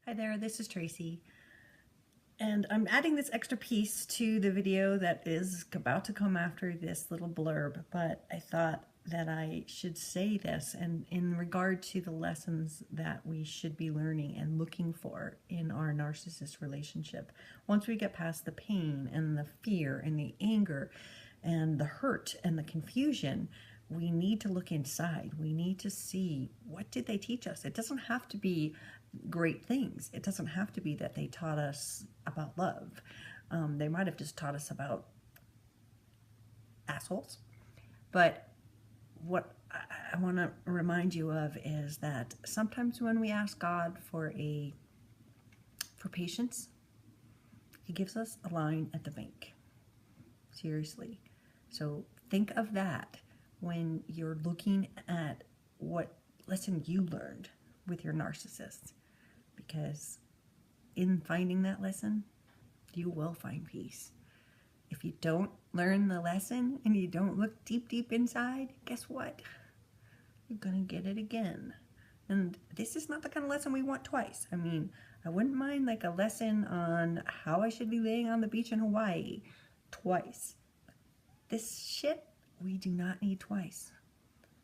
Hi there, this is Tracy, and I'm adding this extra piece to the video that is about to come after this little blurb, but I thought that I should say this and in regard to the lessons that we should be learning and looking for in our narcissist relationship. Once we get past the pain and the fear and the anger and the hurt and the confusion, we need to look inside. We need to see, what did they teach us? It doesn't have to be great things. It doesn't have to be that they taught us about love. They might have just taught us about assholes. But what I want to remind you of is that sometimes when we ask God for patience, He gives us a line at the bank. Seriously. So think of that when you're looking at what lesson you learned with your narcissist. Because in finding that lesson, you will find peace. If you don't learn the lesson and you don't look deep inside, guess what? You're going to get it again. And this is not the kind of lesson we want twice. I mean, I wouldn't mind like a lesson on how I should be laying on the beach in Hawaii twice. This shit, we do not need twice.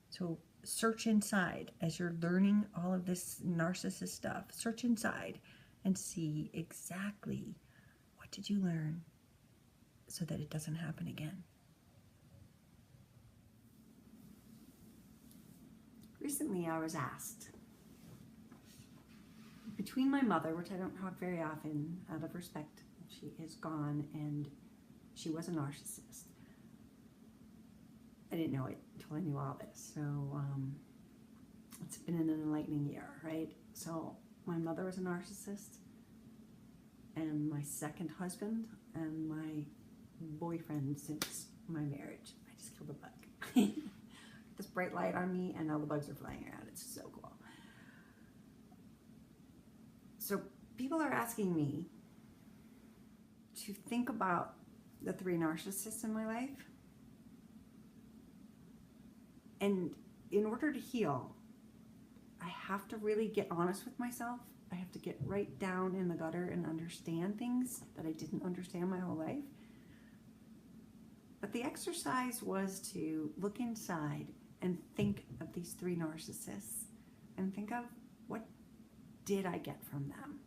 So search inside as you're learning all of this narcissist stuff. Search inside and see exactly what did you learn so that it doesn't happen again. Recently I was asked, between my mother, which I don't talk very often out of respect, she is gone, and she was a narcissist. I didn't know it until I knew all this. So it's been an enlightening year, right? So my mother was a narcissist, and my second husband, and my boyfriend since my marriage. I just killed a bug. This bright light on me, and all the bugs are flying around. It's so cool. So people are asking me to think about the 3 narcissists in my life. And in order to heal, I have to really get honest with myself. I have to get right down in the gutter and understand things that I didn't understand my whole life. But the exercise was to look inside and think of these 3 narcissists and think of, what did I get from them?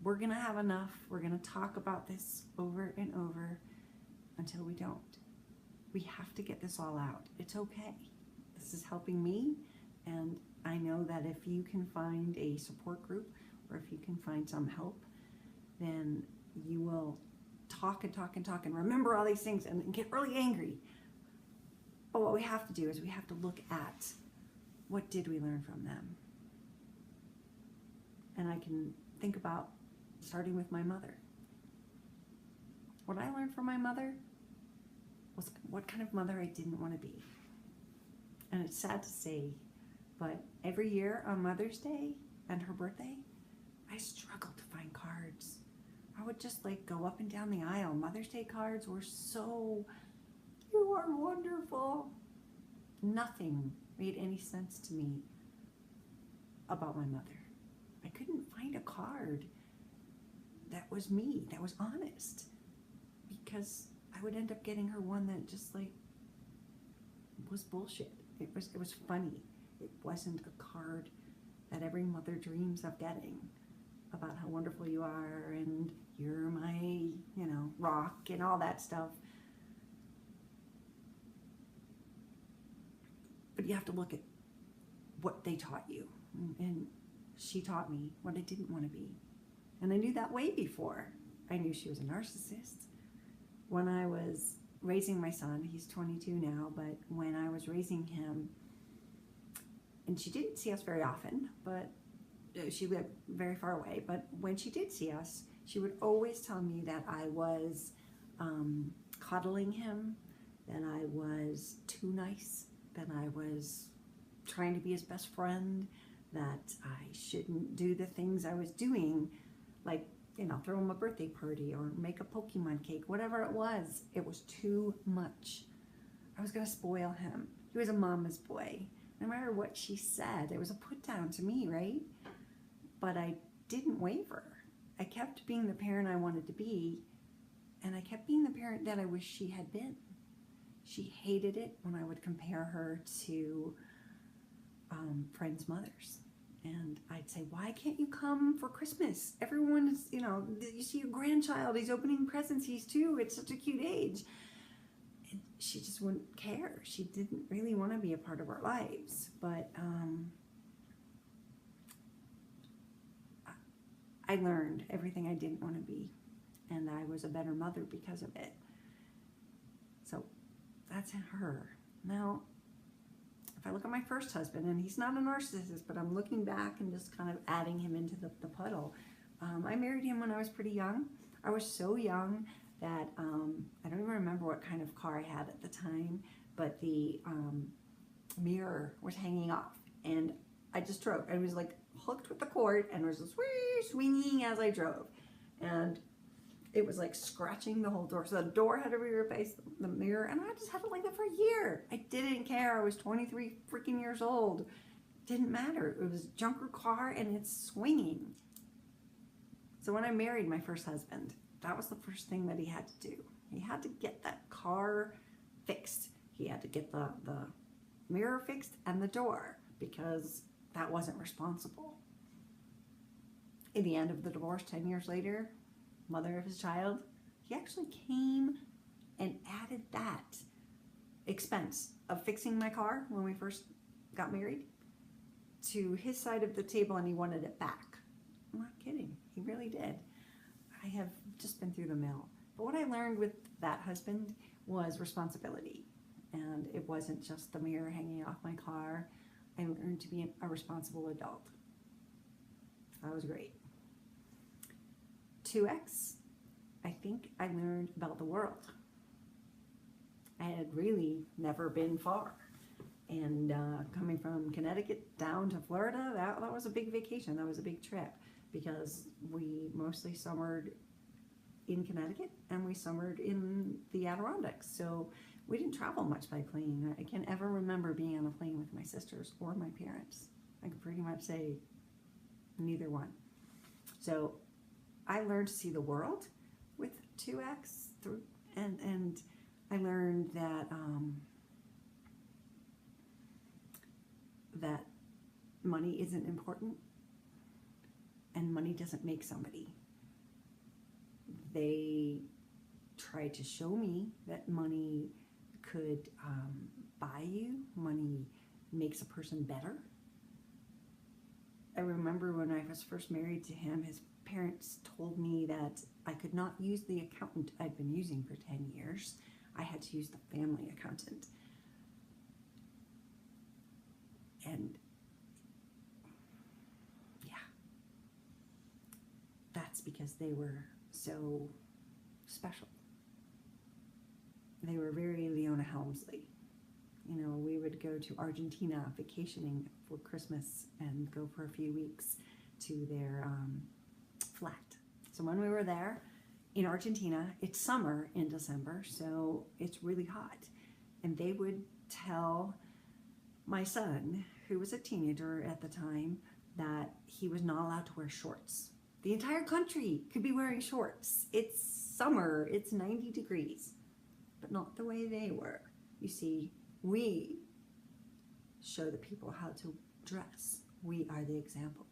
We're going to have enough. We're going to talk about this over and over until we don't. We have to get this all out. It's okay. This is helping me, and I know that if you can find a support group or if you can find some help, then you will talk and talk and talk and remember all these things and get really angry. But what we have to do is we have to look at, what did we learn from them? And I can think about starting with my mother. What I learned from my mother was what kind of mother I didn't want to be. And it's sad to say, but every year on Mother's Day and her birthday, I struggled to find cards. I would just like go up and down the aisle. Mother's Day cards were so, you are wonderful. Nothing made any sense to me about my mother. I couldn't find a card that was me, that was honest, because I would end up getting her one that just like was bullshit. It was funny. It wasn't a card that every mother dreams of getting, about how wonderful you are and you're my, rock and all that stuff. But you have to look at what they taught you. And she taught me what I didn't want to be. And I knew that way before I knew she was a narcissist. When I was raising my son, he's 22 now, but when I was raising him, and she didn't see us very often, but she lived very far away, but when she did see us, she would always tell me that I was coddling him, that I was too nice, that I was trying to be his best friend, that I shouldn't do the things I was doing, like, throw him a birthday party or make a Pokemon cake, whatever it was too much. I was going to spoil him. He was a mama's boy. No matter what she said, it was a put down to me, right? but I didn't waver. I kept being the parent I wanted to be, and I kept being the parent that I wish she had been. She hated it when I would compare her to friends' mothers. And I'd say, why can't you come for Christmas? Everyone is, you see your grandchild, he's opening presents, he's 2, it's such a cute age. And she just wouldn't care. She didn't really want to be a part of our lives. But I learned everything I didn't want to be. And I was a better mother because of it. So that's her. Now, if I look at my first husband, and he's not a narcissist, but I'm looking back and just kind of adding him into the puddle. I married him when I was pretty young. I was so young that I don't even remember what kind of car I had at the time, but the mirror was hanging off, and I just drove. I was like hooked with the cord, and was just swinging as I drove, and it was like scratching the whole door. So the door had to be replaced, the mirror, and I just had it like that for a year. I didn't care. I was 23 freaking years old. Didn't matter. It was a junker car, and it's swinging. So when I married my first husband, that was the first thing that he had to do. He had to get that car fixed. He had to get the mirror fixed and the door, because that wasn't responsible. In the end of the divorce, 10 years later, mother of his child, he actually came and added that expense of fixing my car when we first got married to his side of the table, and he wanted it back. I'm not kidding. He really did. I have just been through the mill. But what I learned with that husband was responsibility. And it wasn't just the mirror hanging off my car. I learned to be a responsible adult. That was great. 2X, I think I learned about the world. I had really never been far. And coming from Connecticut down to Florida, that was a big vacation. That was a big trip, because we mostly summered in Connecticut and we summered in the Adirondacks. So we didn't travel much by plane. I can't ever remember being on a plane with my sisters or my parents. I can pretty much say neither one. So I learned to see the world with 2X, and I learned that that money isn't important, and money doesn't make somebody. They tried to show me that money could buy you. Money makes a person better. I remember when I was first married to him, his parents told me that I could not use the accountant I'd been using for 10 years. I had to use the family accountant. And yeah, that's because they were so special. They were very Leona Helmsley. You know, we would go to Argentina vacationing for Christmas and go for a few weeks to their flat. So when we were there in Argentina, it's summer in December, so it's really hot. And they would tell my son, who was a teenager at the time, that he was not allowed to wear shorts. The entire country could be wearing shorts. It's summer, it's 90 degrees, but not the way they were. You see, we show the people how to dress. We are the example.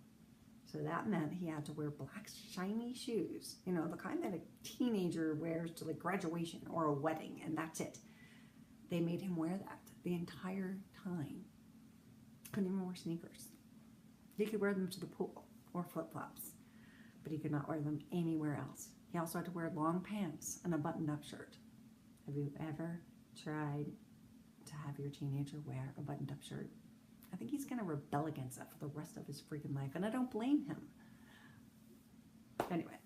So that meant he had to wear black shiny shoes, you know, the kind that a teenager wears to like graduation or a wedding, and that's it. They made him wear that the entire time. Couldn't even wear sneakers. He could wear them to the pool or flip-flops, but he could not wear them anywhere else. He also had to wear long pants and a buttoned-up shirt. Have you ever tried to have your teenager wear a buttoned-up shirt? I think he's going to rebel against that for the rest of his freaking life, and I don't blame him. Anyway,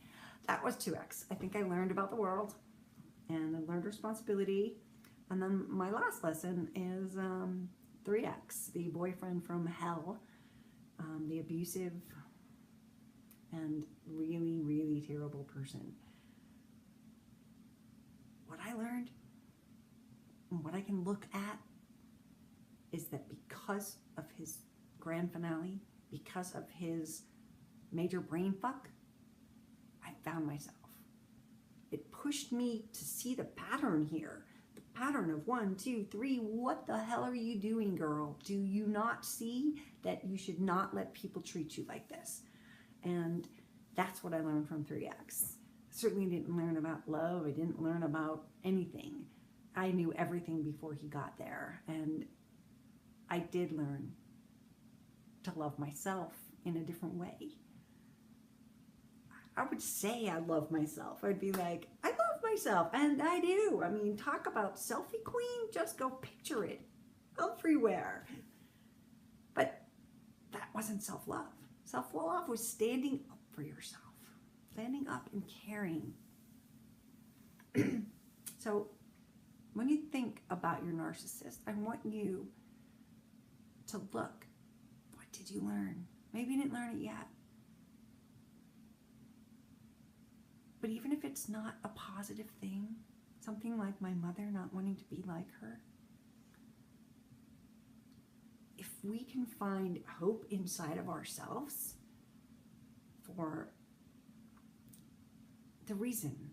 that was 2X. I think I learned about the world, and I learned responsibility. And then my last lesson is 3X, the boyfriend from hell, the abusive and really, really terrible person. What I learned, and what I can look at, is that because of his grand finale, because of his major brain fuck, I found myself. It pushed me to see the pattern here. The pattern of 1, 2, 3. What the hell are you doing, girl? Do you not see that you should not let people treat you like this? And that's what I learned from 3X. Certainly didn't learn about love. I didn't learn about anything. I knew everything before he got there. And I did learn to love myself in a different way. I would say I love myself. I'd be like, I love myself. And I do. I mean, talk about selfie queen. Just go picture it everywhere. But that wasn't self-love. Self-love was standing up for yourself. Standing up and caring. So when you think about your narcissist, I want you to look. What did you learn? Maybe you didn't learn it yet. But even if it's not a positive thing, something like my mother not wanting to be like her, if we can find hope inside of ourselves for the reason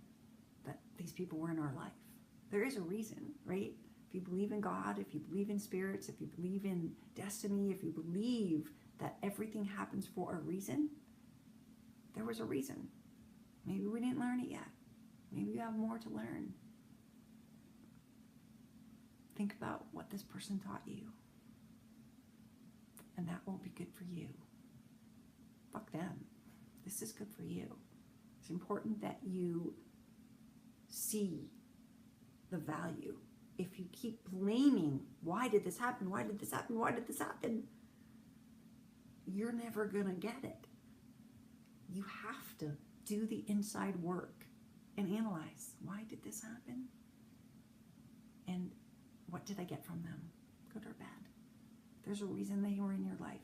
that these people were in our life, there is a reason, right? If you believe in God, if you believe in spirits, if you believe in destiny, if you believe that everything happens for a reason, there was a reason. Maybe we didn't learn it yet. Maybe you have more to learn. Think about what this person taught you. And that won't be good for you. Fuck them. This is good for you. It's important that you see the value. If you keep blaming, why did this happen? Why did this happen? Why did this happen? You're never going to get it. You have to do the inside work and analyze, why did this happen? And what did I get from them? Good or bad? There's a reason they were in your life.